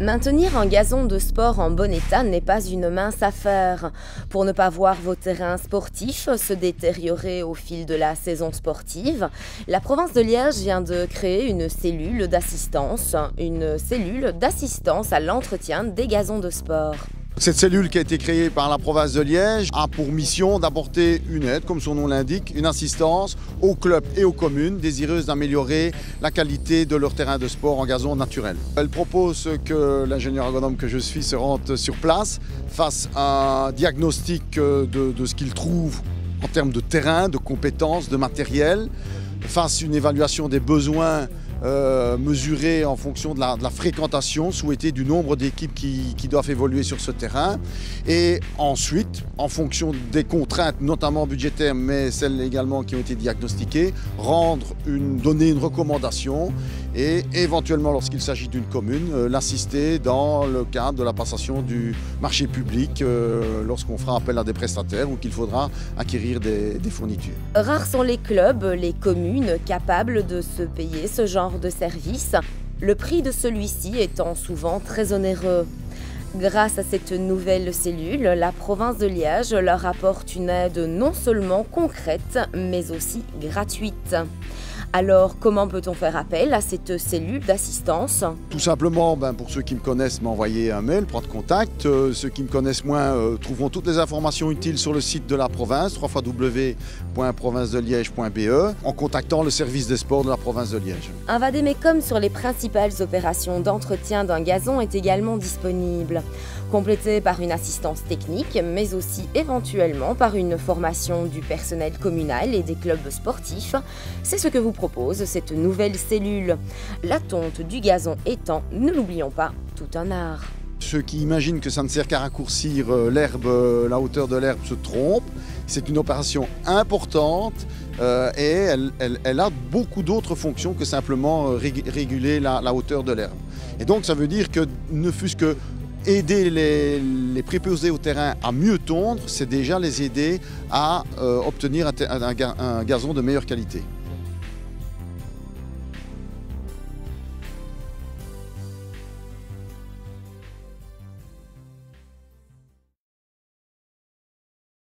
Maintenir un gazon de sport en bon état n'est pas une mince affaire. Pour ne pas voir vos terrains sportifs se détériorer au fil de la saison sportive, la province de Liège vient de créer une cellule d'assistance à l'entretien des gazons de sport. Cette cellule qui a été créée par la province de Liège a pour mission d'apporter une aide, comme son nom l'indique, une assistance aux clubs et aux communes désireuses d'améliorer la qualité de leur terrain de sport en gazon naturel. Elle propose que l'ingénieur agronome que je suis se rende sur place, fasse un diagnostic de ce qu'il trouve en termes de terrain, de compétences, de matériel, fasse une évaluation des besoins mesuré en fonction de la fréquentation souhaitée du nombre d'équipes qui doivent évoluer sur ce terrain, et ensuite, en fonction des contraintes, notamment budgétaires, mais celles également qui ont été diagnostiquées, donner une recommandation et éventuellement, lorsqu'il s'agit d'une commune, l'assister dans le cadre de la passation du marché public lorsqu'on fera appel à des prestataires ou qu'il faudra acquérir des fournitures. Rares sont les clubs, les communes capables de se payer ce genre de service, le prix de celui-ci étant souvent très onéreux. Grâce à cette nouvelle cellule, la province de Liège leur apporte une aide non seulement concrète, mais aussi gratuite. Alors, comment peut-on faire appel à cette cellule d'assistance? Tout simplement, pour ceux qui me connaissent, m'envoyer un mail, prendre contact. Ceux qui me connaissent moins trouveront toutes les informations utiles sur le site de la province, www.provincedeliège.be, en contactant le service des sports de la province de Liège. Un vade-mecum sur les principales opérations d'entretien d'un gazon est également disponible, complété par une assistance technique, mais aussi éventuellement par une formation du personnel communal et des clubs sportifs. C'est ce que vous propose cette nouvelle cellule. La tonte du gazon étant, ne l'oublions pas, tout un art. Ceux qui imaginent que ça ne sert qu'à raccourcir l'herbe, la hauteur de l'herbe se trompent. C'est une opération importante et elle a beaucoup d'autres fonctions que simplement réguler la hauteur de l'herbe. Et donc ça veut dire que ne fût-ce que aider les préposés au terrain à mieux tondre, c'est déjà les aider à obtenir un gazon de meilleure qualité.